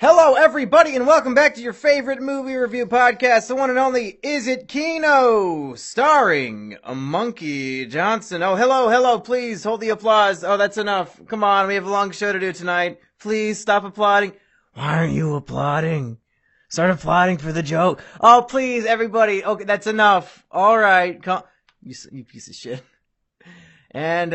Hello, everybody, and welcome back to your favorite movie review podcast, the one and only Is It Kino, starring Mumkey Johnson. Oh, hello, please, hold the applause. Oh, that's enough. Come on, we have a long show to do tonight. Please stop applauding. Why aren't you applauding? Start applauding for the joke. Oh, please, everybody. Okay, that's enough. All right, you piece of shit. And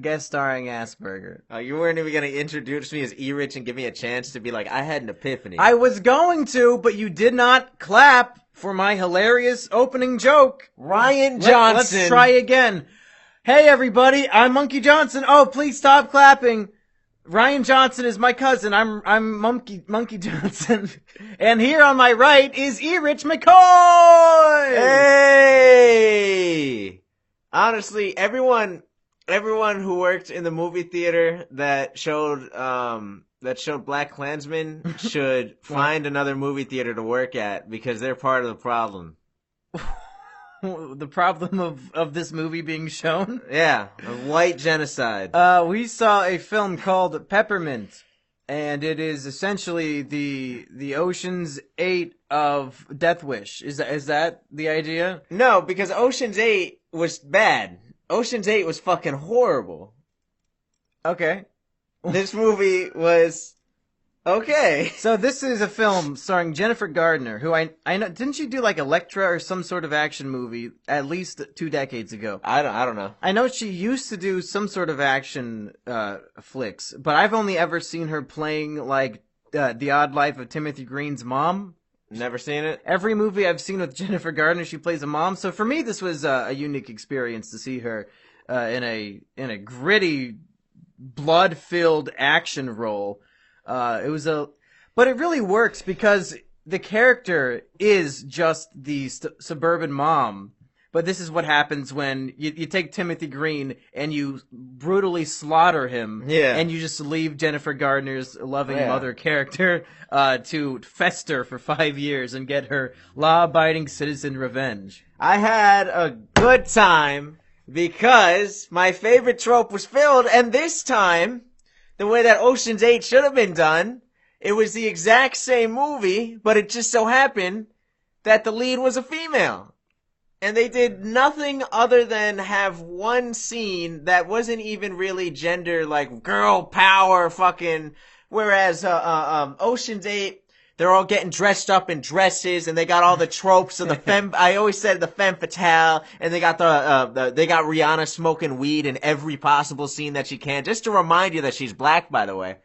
guest starring Asperger. You weren't even going to introduce me as E-Rich and give me a chance to be like, I had an epiphany. I was going to, but you did not clap for my hilarious opening joke. Ryan Johnson. Let's try again. Hey, everybody, I'm Mumkey Johnson. Oh, please stop clapping. Ryan Johnson is my cousin. I'm Mumkey Johnson. And here on my right is E-Rich McCoy. Hey! Honestly, everyone who worked in the movie theater that showed Black Klansman should find another movie theater to work at because they're part of the problem. The problem of this movie being shown? Yeah, of white genocide. We saw a film called Peppermint, and it is essentially the Ocean's 8 of Death Wish. Is that the idea? No, because Ocean's 8 was bad. Ocean's 8 was fucking horrible. Okay. This movie was okay. So this is a film starring Jennifer Gardner, who I know, didn't she do like Elektra or some sort of action movie at least 2 decades ago? I don't know. I know she used to do some sort of action flicks, but I've only ever seen her playing like The Odd Life of Timothy Green's mom. Never seen it. Every movie I've seen with Jennifer Gardner, she plays a mom. So for me, this was a unique experience to see her in a gritty, blood-filled action role. But it really works because the character is just the suburban mom. But this is what happens when you take Timothy Green and you brutally slaughter him. Yeah. And you just leave Jennifer Gardner's loving mother character to fester for 5 years and get her law-abiding citizen revenge. I had a good time because my favorite trope was filled, and this time, the way that Ocean's 8 should have been done, it was the exact same movie, but it just so happened that the lead was a female. And they did nothing other than have one scene that wasn't even really gender, like girl power fucking, whereas, Ocean's 8, they're all getting dressed up in dresses and they got all the tropes of the I always said the femme fatale, and they got they got Rihanna smoking weed in every possible scene that she can, just to remind you that she's black, by the way.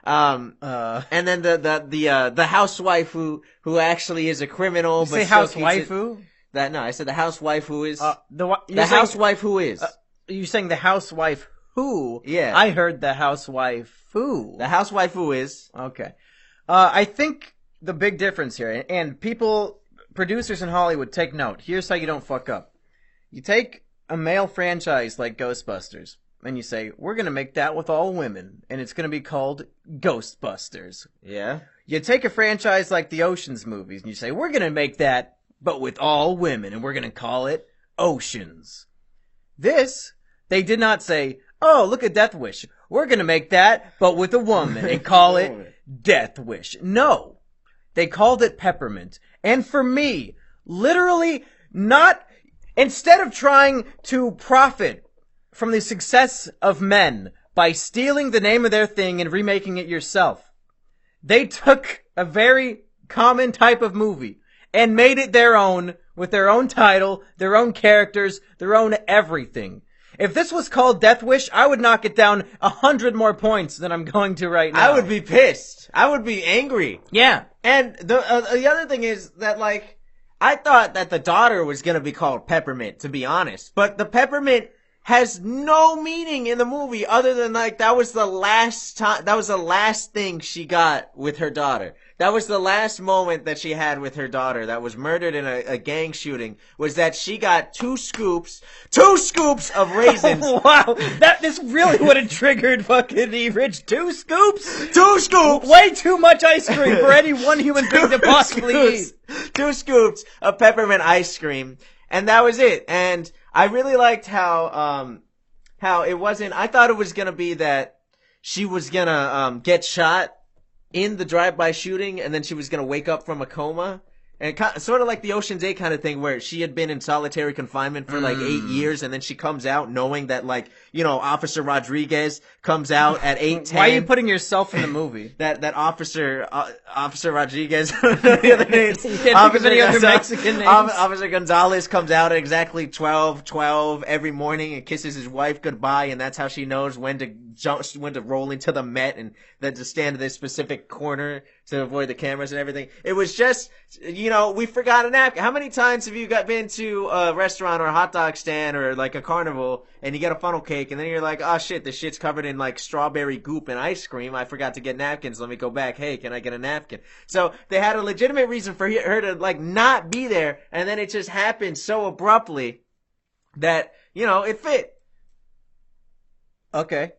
And then the housewife who actually is a criminal. You say housewaifu? I said the housewife who is housewife who is. You're saying the housewife who? Yeah. I heard the housewife who. The housewife who is. Okay. I think the big difference here, and producers in Hollywood, take note. Here's how you don't fuck up. You take a male franchise like Ghostbusters, and you say, we're going to make that with all women, and it's going to be called Ghostbusters. Yeah. You take a franchise like the Oceans movies, and you say, we're going to make that but with all women, and we're going to call it Oceans. This, they did not say, oh, look at Death Wish. We're going to make that, but with a woman, and call it Death Wish. No. They called it Peppermint. And for me, literally instead of trying to profit from the success of men by stealing the name of their thing and remaking it yourself, they took a very common type of movie and made it their own, with their own title, their own characters, their own everything. If this was called Death Wish, I would knock it down 100 more points than I'm going to right now. I would be pissed. I would be angry. Yeah. And the other thing is that, like, I thought that the daughter was gonna be called Peppermint, to be honest. But the Peppermint has no meaning in the movie other than, like, that was the last thing she got with her daughter. That was the last moment that she had with her daughter that was murdered in a gang shooting, was that she got two scoops of raisins. Wow, this really would have triggered fucking E-Rich. 2 scoops? 2 scoops! Way too much ice cream for any one human being to possibly eat. 2 scoops of peppermint ice cream, and that was it. And I really liked how it wasn't, I thought it was gonna be that she was gonna get shot in the drive-by shooting, and then she was gonna wake up from a coma. And sort of like the Ocean's 8 kind of thing, where she had been in solitary confinement for like 8 years, and then she comes out knowing that, like, you know, Officer Rodriguez comes out at 8:10. Why are you putting yourself in the movie? That Officer Rodriguez, the other names. You can't think of any other Mexican names. Officer Gonzalez comes out at exactly 12:12 every morning and kisses his wife goodbye, and that's how she knows when to roll into the Met and then to stand in this specific corner to avoid the cameras and everything. It was just, you know, we forgot a napkin. How many times have you been to a restaurant or a hot dog stand or like a carnival and you get a funnel cake and then you're like, oh shit, this shit's covered in like strawberry goop and ice cream. I forgot to get napkins. Let me go back. Hey, can I get a napkin? So they had a legitimate reason for her to like not be there, and then it just happened so abruptly that, you know, it fit. Okay.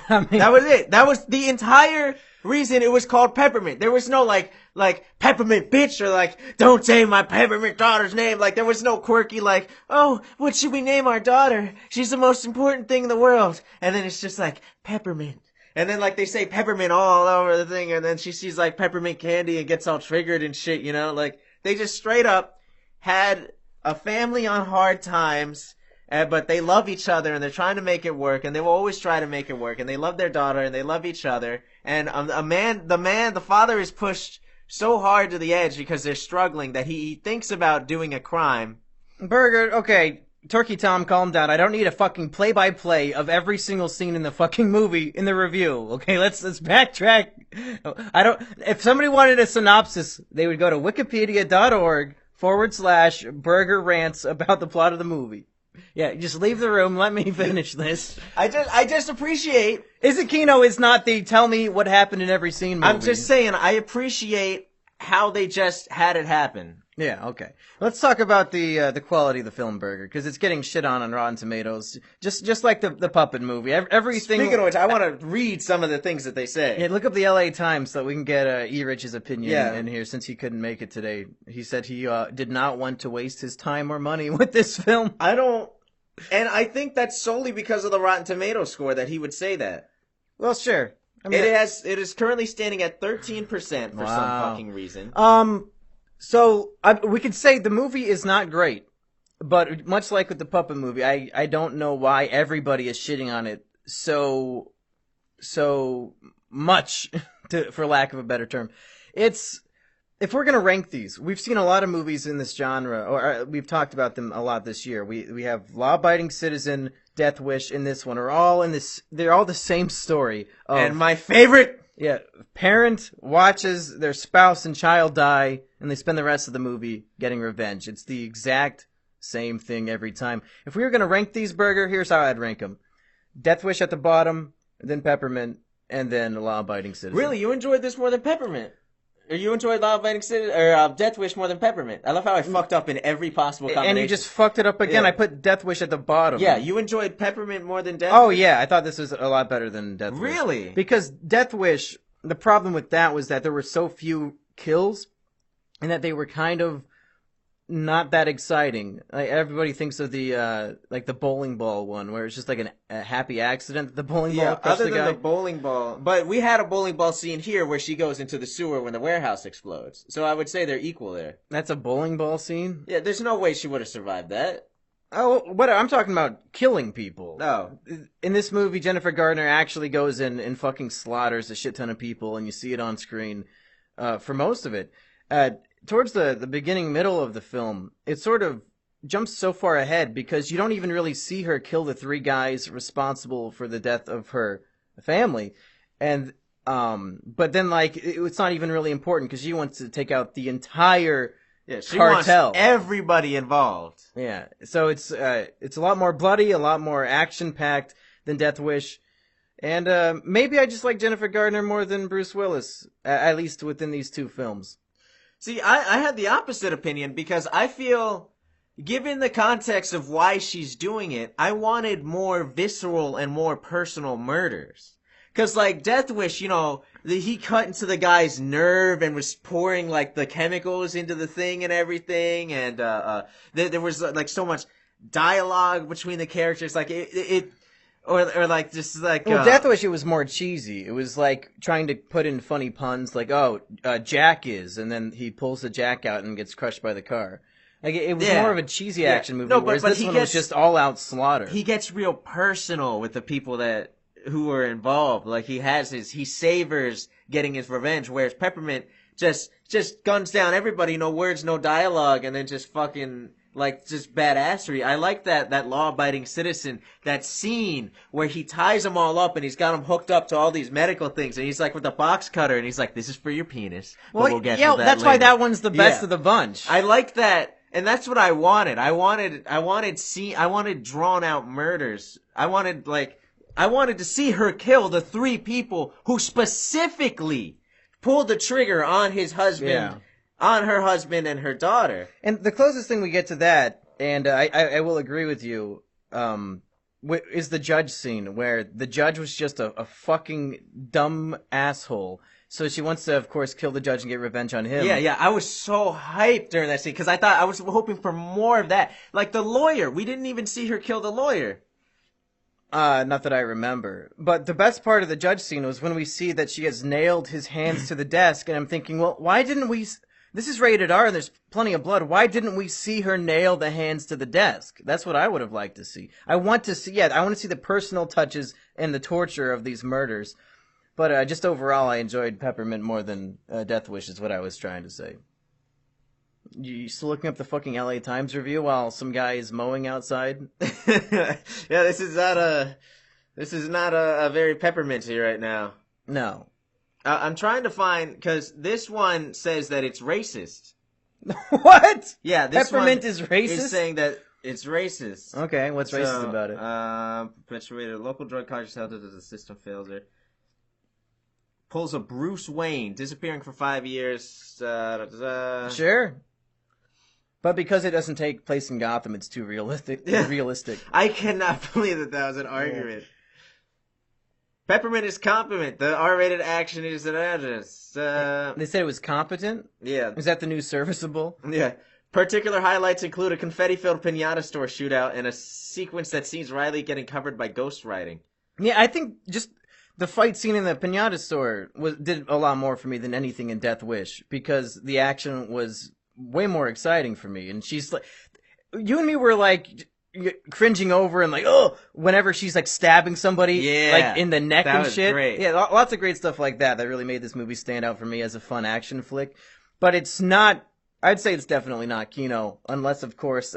I mean, that was it. That was the entire reason it was called Peppermint. There was no like Peppermint bitch or like, don't say my Peppermint daughter's name. Like, there was no quirky like, oh, what should we name our daughter? She's the most important thing in the world. And then it's just like Peppermint. And then like they say Peppermint all over the thing, and then she sees like peppermint candy and gets all triggered and shit, you know? Like, they just straight up had a family on hard times. But they love each other, and they're trying to make it work, and they will always try to make it work, and they love their daughter, and they love each other. And the father is pushed so hard to the edge because they're struggling that he thinks about doing a crime. Burger, okay, Turkey Tom, calm down. I don't need a fucking play-by-play of every single scene in the fucking movie in the review. Okay, let's backtrack. If somebody wanted a synopsis, they would go to wikipedia.org/Burger rants about the plot of the movie. Yeah, just leave the room. Let me finish this. I just appreciate. Is it Kino is not the tell me what happened in every scene movie. I'm just saying, I appreciate how they just had it happen. Yeah, okay. Let's talk about the quality of the film, Burger, because it's getting shit on Rotten Tomatoes, just like the Puppet movie. Everything. Speaking of which, I want to read some of the things that they say. Yeah, look up the L.A. Times so we can get E. Rich's opinion in here, since he couldn't make it today. He said he did not want to waste his time or money with this film. And I think that's solely because of the Rotten Tomatoes score that he would say that. Well, sure. I mean, it is currently standing at 13% for some fucking reason. So we could say the movie is not great, but much like with the Puppet movie, I don't know why everybody is shitting on it so much, for lack of a better term. If we're gonna rank these, we've seen a lot of movies in this genre, or we've talked about them a lot this year. We have Law Abiding Citizen, Death Wish, in this one. They're all the same story. And my favorite. Yeah, parent watches their spouse and child die, and they spend the rest of the movie getting revenge. It's the exact same thing every time. If we were going to rank these, Burger, here's how I'd rank them. Death Wish at the bottom, then Peppermint, and then Law Abiding Citizen. Really? You enjoyed this more than Peppermint? Or you enjoyed Law Abiding Citizen, or Death Wish more than Peppermint? I love how I fucked up in every possible combination. And you just fucked it up again. Yeah. I put Death Wish at the bottom. Yeah, you enjoyed Peppermint more than Death Oh, Wish? yeah, I thought this was a lot better than Death Wish. Really? Because Death Wish, the problem with that was that there were so few kills, and that they were kind of not that exciting. Like, everybody thinks of the bowling ball one, where it's just like a happy accident that the bowling ball crushed the guy. Other than the bowling ball. But we had a bowling ball scene here where she goes into the sewer when the warehouse explodes. So I would say they're equal there. That's a bowling ball scene? Yeah, there's no way she would have survived that. Oh, what? I'm talking about killing people. No. In this movie, Jennifer Garner actually goes in and fucking slaughters a shit ton of people, and you see it on screen for most of it. Towards the beginning, middle of the film, it sort of jumps so far ahead because you don't even really see her kill the three guys responsible for the death of her family. And, but then, like, it's not even really important because she wants to take out the entire cartel. Wants everybody involved. Yeah. So it's a lot more bloody, a lot more action-packed than Death Wish. And, maybe I just like Jennifer Garner more than Bruce Willis, at least within these two films. See, I had the opposite opinion because I feel, given the context of why she's doing it, I wanted more visceral and more personal murders. Cause like Death Wish, you know, he cut into the guy's nerve and was pouring like the chemicals into the thing and everything, and there was like so much dialogue between the characters. Like it Or like, just like... Well, Death Wish, it was more cheesy. It was like trying to put in funny puns, like, Jack is, and then he pulls the Jack out and gets crushed by the car. Like, it was more of a cheesy action movie, whereas this one was just all-out slaughter. He gets real personal with the people who were involved. Like, he savors getting his revenge, whereas Peppermint just guns down everybody, no words, no dialogue, and then just fucking... like, just badassery. I like that law-abiding citizen, that scene where he ties them all up and he's got them hooked up to all these medical things, and he's like with a box cutter, and he's like, this is for your penis. But we'll get to that that's later. why that one's the best of the bunch. I like that, and that's what I wanted. I wanted drawn-out murders. I wanted to see her kill the 3 people who specifically pulled the trigger on his husband. Yeah. On her husband and her daughter. And the closest thing we get to that, and I will agree with you, is the judge scene, where the judge was just a fucking dumb asshole. So she wants to, of course, kill the judge and get revenge on him. Yeah, I was so hyped during that scene, because I was hoping for more of that. Like the lawyer, we didn't even see her kill the lawyer. Not that I remember. But the best part of the judge scene was when we see that she has nailed his hands to the desk, and I'm thinking, well, why didn't we... This is rated R and there's plenty of blood. Why didn't we see her nail the hands to the desk? That's what I would have liked to see. I want to see the personal touches and the torture of these murders. But just overall, I enjoyed Peppermint more than Death Wish is what I was trying to say. You still looking up the fucking LA Times review while some guy is mowing outside? Yeah, this is not a very Pepperminty right now. No. I'm trying to find, because this one says that it's racist. What? Yeah, this Peppermint one is racist? is saying that it's racist. Okay, what's racist about it? Perpetuated local drug conscious health as the system fails her. Pulls a Bruce Wayne, disappearing for 5 years. Sure. But because it doesn't take place in Gotham, it's too realistic. Realistic. I cannot believe that was an argument. Yeah. Peppermint is competent. The R-rated action is an address. They said it was competent? Yeah. Is that the new serviceable? Yeah. Particular highlights include a confetti-filled pinata store shootout and a sequence that sees Riley getting covered by ghostwriting. Yeah, I think just the fight scene in the pinata store did a lot more for me than anything in Death Wish, because the action was way more exciting for me. And she's like... You and me were like... cringing over and like, oh, whenever she's like stabbing somebody like in the neck and shit. Great. Yeah, lots of great stuff like that really made this movie stand out for me as a fun action flick. But it's not, I'd say it's definitely not Kino, unless of course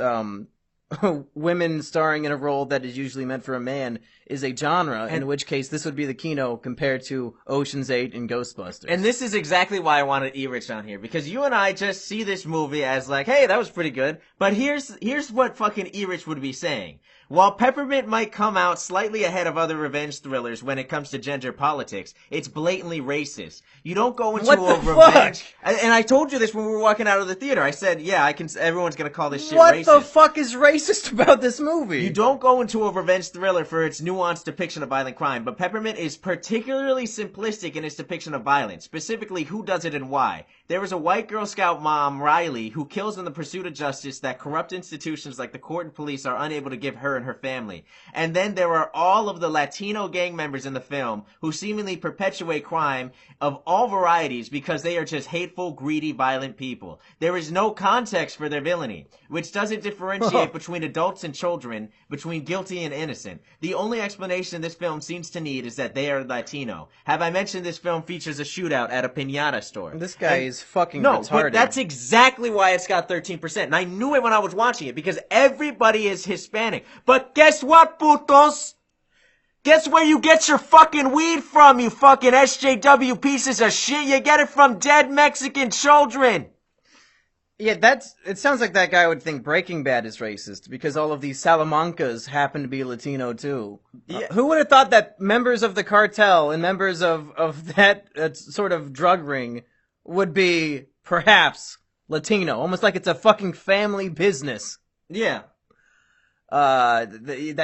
women starring in a role that is usually meant for a man is a genre, in which case this would be the Kino compared to Ocean's 8 and Ghostbusters. And this is exactly why I wanted E-Rich on here, because you and I just see this movie as like, hey, that was pretty good, but here's what fucking E-Rich would be saying. While Peppermint might come out slightly ahead of other revenge thrillers when it comes to gender politics, it's blatantly racist. You don't go into a revenge... And I told you this when we were walking out of the theater. I said, yeah, everyone's gonna call this shit racist. What the fuck is racist about this movie? You don't go into a revenge thriller for its nuanced depiction of violent crime, but Peppermint is particularly simplistic in its depiction of violence, specifically who does it and why. There is a white Girl Scout mom, Riley, who kills in the pursuit of justice that corrupt institutions like the court and police are unable to give her and her family. And then there are all of the Latino gang members in the film who seemingly perpetuate crime of all varieties because they are just hateful, greedy, violent people. There is no context for their villainy, which doesn't differentiate between adults and children, between guilty and innocent. The only explanation this film seems to need is that they are Latino. Have I mentioned this film features a shootout at a pinata store? This guy is fucking retarded. But that's exactly why it's got 13%. And I knew it when I was watching it, because everybody is Hispanic. But guess what, putos? Guess where you get your fucking weed from, you fucking SJW pieces of shit? You get it from dead Mexican children. Yeah, it sounds like that guy would think Breaking Bad is racist, because all of these Salamancas happen to be Latino, too. Yeah. Who would have thought that members of the cartel and members of that sort of drug ring would be, perhaps, Latino? Almost like it's a fucking family business. Yeah. they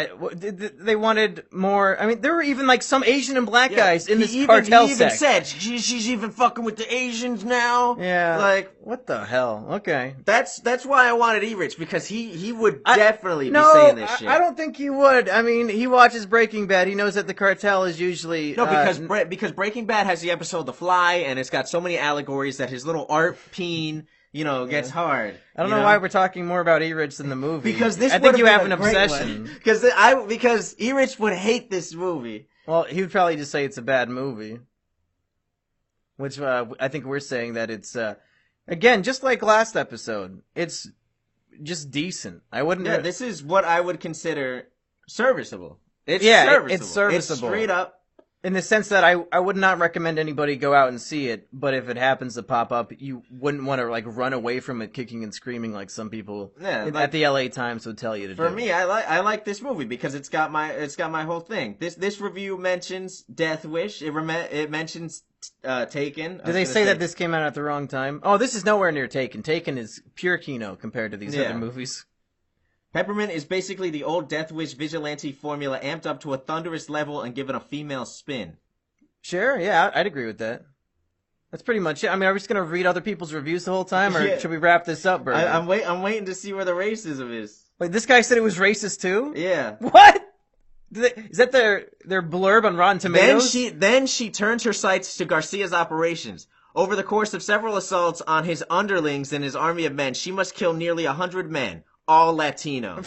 wanted more. I mean, there were even like some Asian and black guys in this He cartel even sect. said she's even fucking with the Asians now. Yeah, like what the hell? Okay, that's why I wanted E-Rich, because he would definitely be saying this shit. I don't think he would. I mean, he watches Breaking Bad. He knows that the cartel is usually because Breaking Bad has the episode The Fly, and it's got so many allegories that his little art peen, gets hard. I don't know why we're talking more about E-Rich than the movie. Because this I think you have an obsession. Because E-Rich would hate this movie. Well, he would probably just say it's a bad movie. Which I think we're saying that it's again, just like last episode, it's just decent. I wouldn't. Yeah, this is what I would consider serviceable. It's serviceable. It's serviceable. It's straight up. In the sense that I would not recommend anybody go out and see it, but if it happens to pop up, you wouldn't want to like run away from it kicking and screaming like some people at the LA Times would tell you to do. For me, I like this movie because it's got my whole thing. This review mentions Death Wish. It mentions Taken. Did they say that this came out at the wrong time? Oh, this is nowhere near Taken. Taken is pure Kino compared to these other movies. Peppermint is basically the old Death Wish vigilante formula amped up to a thunderous level and given a female spin. Sure, yeah, I'd agree with that. That's pretty much it. I mean, are we just going to read other people's reviews the whole time, or should we wrap this up, bro? I'm waiting to see where the racism is. Wait, this guy said it was racist too? Yeah. What? Is that their blurb on Rotten Tomatoes? Then she turns her sights to Garcia's operations. Over the course of several assaults on his underlings and his army of men, she must kill nearly 100 men. All Latino.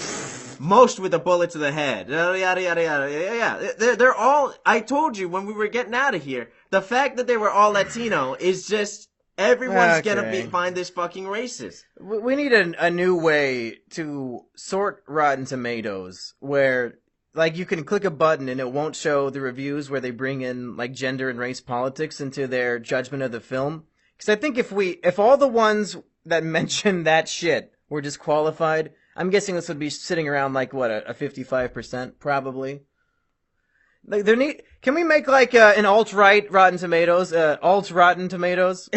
Most with a bullet to the head. Yada, yada, yada, yada. Yeah. They're all, I told you when we were getting out of here, the fact that they were all Latino is just, everyone's gonna find this fucking racist. We need a new way to sort Rotten Tomatoes where, like, you can click a button and it won't show the reviews where they bring in, like, gender and race politics into their judgment of the film. Because I think if all the ones that mention that shit were disqualified, I'm guessing this would be sitting around like what, a 55% probably. Like can we make like an alt-right Rotten Tomatoes, alt-Rotten Tomatoes,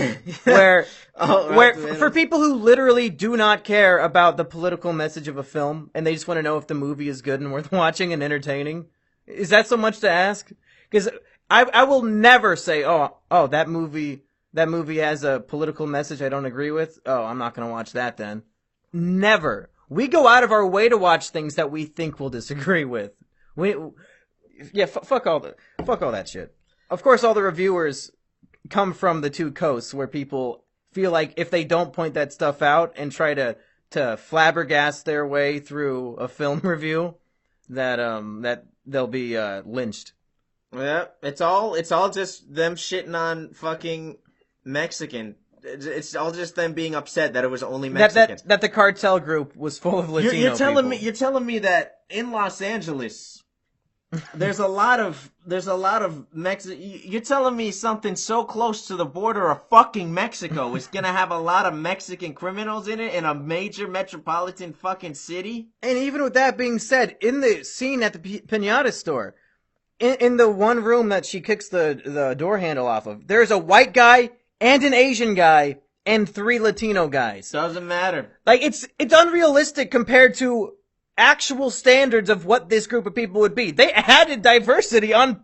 where for people who literally do not care about the political message of a film and they just want to know if the movie is good and worth watching and entertaining? Is that so much to ask? Because I will never say, oh that movie has a political message I don't agree with. Oh, I'm not going to watch that then. Never. We go out of our way to watch things that we think we'll disagree with. Fuck all that shit. Of course, all the reviewers come from the two coasts where people feel like if they don't point that stuff out and try to flabbergast their way through a film review, that they'll be lynched. Yeah, it's all just them shitting on fucking Mexican. It's all just them being upset that it was only Mexicans. That the cartel group was full of Latino people. You're telling me that in Los Angeles, there's a lot of you're telling me something so close to the border of fucking Mexico is gonna have a lot of Mexican criminals in it in a major metropolitan fucking city? And even with that being said, in the scene at the piñata store, in the one room that she kicks the door handle off of, there's a white guy and an Asian guy, and 3 Latino guys. Doesn't matter. Like, it's unrealistic compared to actual standards of what this group of people would be. They added diversity on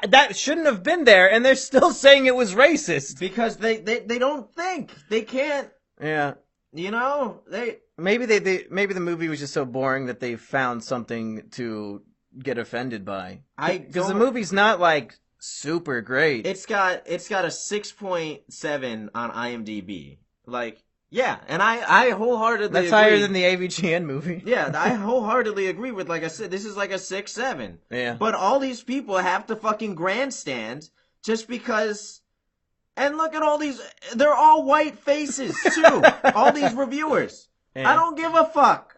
that shouldn't have been there, and they're still saying it was racist. Because they don't think. They can't. Yeah. Maybe the movie was just so boring that they found something to get offended by. Because the movie's not, like, super great. It's got a 6.7 on IMDb. Like, yeah, and I wholeheartedly That's agree. higher than the AVGN movie. Yeah, I wholeheartedly agree with, like I said, this is like a 6.7. Yeah. But all these people have to fucking grandstand just because. And look at all these, they're all white faces too. All these reviewers. Yeah. I don't give a fuck.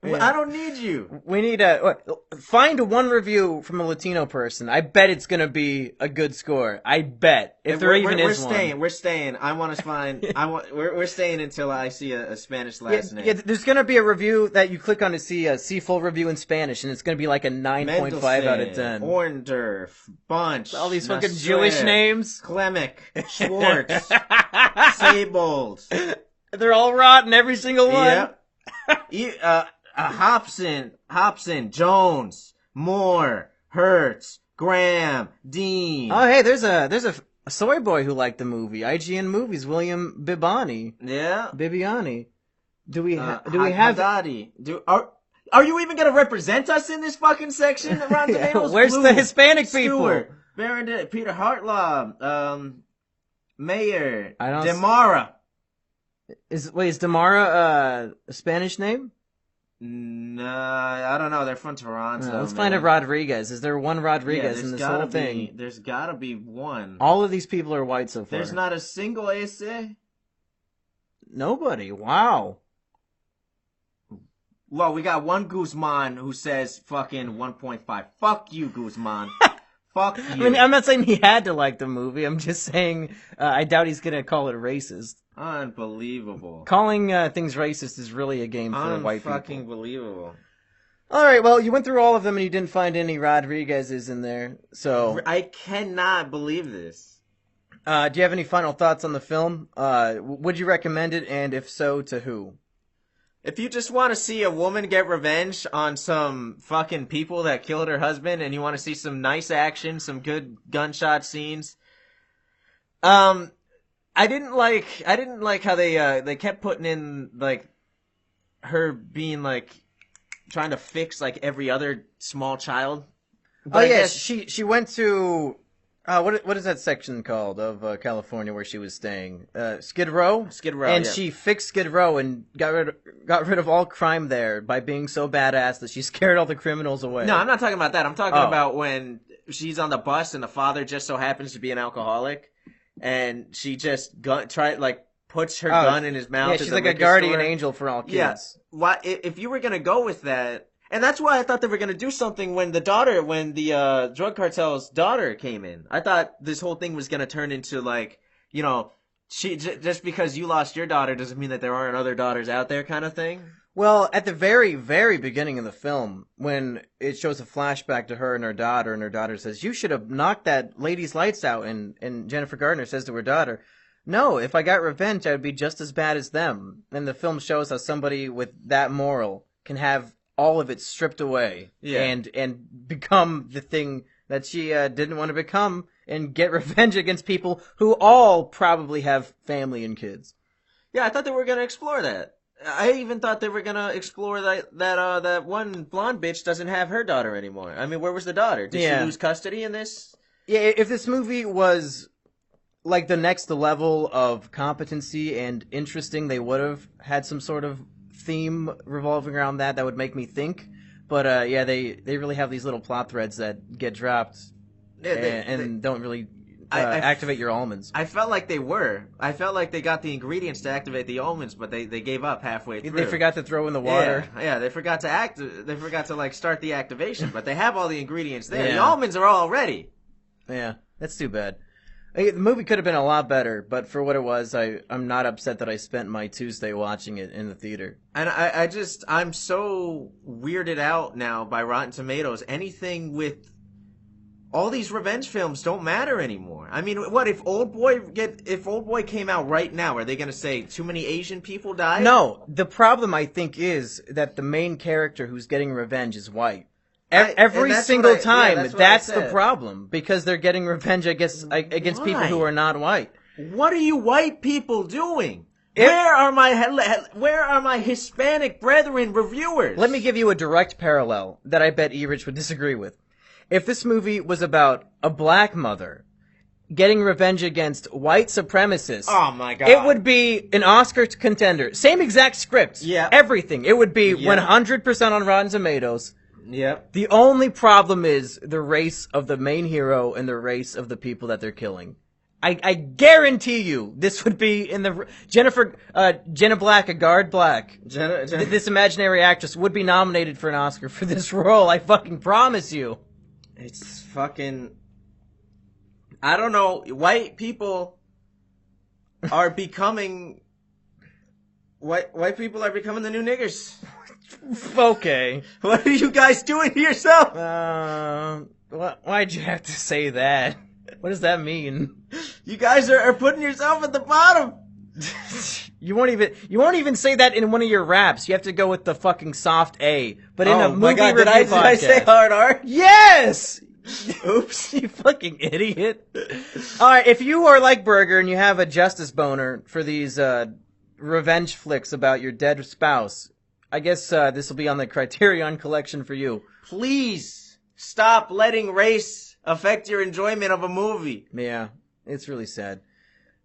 Yeah. I don't need you. We need find one review from a Latino person. I bet it's gonna be a good score. I bet if there even is one. We're staying. I want to find. We're staying until I see a Spanish last name. Yeah, there's gonna be a review that you click on to see full review in Spanish, and it's gonna be like a 9.5 out of 10. Orndorff, Bunch, all these fucking Jewish names. Klemek, Schwartz, Seybold. They're all rotten, every single one. Yeah. Hobson, Jones, Moore, Hertz, Graham, Dean. Oh, hey, there's a soy boy who liked the movie. IGN Movies, William Bibbiani. Yeah. Bibbiani. Do we have... Haddadi. Are you even gonna represent us in this fucking section of Rotten Tomatoes? Where's the Hispanic people? Stewart, Peter Hartlaub, Mayer, I don't Demara. Is Damara a Spanish name? Nah, I don't know. They're from Toronto. Let's find a Rodriguez. Is there one Rodriguez in this whole thing? There's gotta be one. All of these people are white so far. There's not a single ese? Nobody. Wow. Well, we got one Guzman who says fucking 1.5. Fuck you, Guzman. Fuck you. I mean, I'm not saying he had to like the movie. I'm just saying I doubt he's gonna call it racist. Unbelievable. Calling things racist is really a game for white people. Fucking believable. All right, well, you went through all of them and you didn't find any Rodriguez's in there, so... I cannot believe this. Do you have any final thoughts on the film? Would you recommend it, and if so, to who? If you just want to see a woman get revenge on some fucking people that killed her husband, and you want to see some nice action, some good gunshot scenes, I didn't like how they kept putting in like her being like trying to fix like every other small child. But she went to what is that section called of California where she was staying? Skid Row. Skid Row, and yeah. she fixed Skid Row and got rid of all crime there by being so badass that she scared all the criminals away. No, I'm not talking about that. I'm talking about when she's on the bus and the father just so happens to be an alcoholic. And she just puts her gun in his mouth. Yeah, she's like a guardian angel for all kids. Yeah. Why, if you were gonna go with that, and that's why I thought they were gonna do something when the drug cartel's daughter came in. I thought this whole thing was gonna turn into like, you know, just because you lost your daughter doesn't mean that there aren't other daughters out there, kind of thing. Well, at the very, very beginning of the film, when it shows a flashback to her and her daughter says, "You should have knocked that lady's lights out," and Jennifer Gardner says to her daughter, "No, if I got revenge, I would be just as bad as them." And the film shows how somebody with that moral can have all of it stripped away, and become the thing that she didn't want to become, and get revenge against people who all probably have family and kids. Yeah, I thought they were going to explore that. I even thought they were gonna explore that one blonde bitch doesn't have her daughter anymore. I mean, where was the daughter? Did she lose custody in this? Yeah, if this movie was like the next level of competency and interesting, they would have had some sort of theme revolving around that would make me think. But they really have these little plot threads that get dropped and don't really activate your almonds. I felt like they were. I felt like they got the ingredients to activate the almonds, but they gave up halfway through. They forgot to throw in the water. Yeah, they forgot to They forgot to like start the activation, but they have all the ingredients there. Yeah. The almonds are all ready. Yeah, that's too bad. The movie could have been a lot better, but for what it was, I'm not upset that I spent my Tuesday watching it in the theater. And I'm so weirded out now by Rotten Tomatoes. Anything with all these revenge films don't matter anymore. I mean, what if Old Boy came out right now? Are they going to say too many Asian people died? No, the problem I think is that the main character who's getting revenge is white. Every single time, that's the problem, because they're getting revenge against people who are not white. What are you white people doing? Where are my Hispanic brethren reviewers? Let me give you a direct parallel that I bet E-Rich would disagree with. If this movie was about a black mother getting revenge against white supremacists, oh my God, it would be an Oscar contender. Same exact script. Yeah. Everything. It would be 100% on Rotten Tomatoes. Yep. The only problem is the race of the main hero and the race of the people that they're killing. I guarantee you this would be in the Jenna Black, a guard black. This imaginary actress would be nominated for an Oscar for this role. I fucking promise you. It's fucking... I don't know. White people are becoming... White people are becoming the new niggers. Okay. What are you guys doing to yourself? Why'd you have to say that? What does that mean? You guys are putting yourself at the bottom. You won't even say that in one of your raps. You have to go with the fucking soft A. But in a movie my God, review did I say podcast- hard R? Yes! Oops. You fucking idiot. Alright, if you are like Burger and you have a justice boner for these, revenge flicks about your dead spouse, I guess, this will be on the Criterion collection for you. Please stop letting race affect your enjoyment of a movie. Yeah, it's really sad.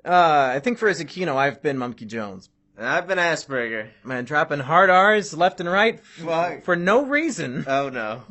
I think for Kino, I've been Mumkey Jones. And I've been Asperger. Man, dropping hard R's left and right Fuck. for no reason. Oh no.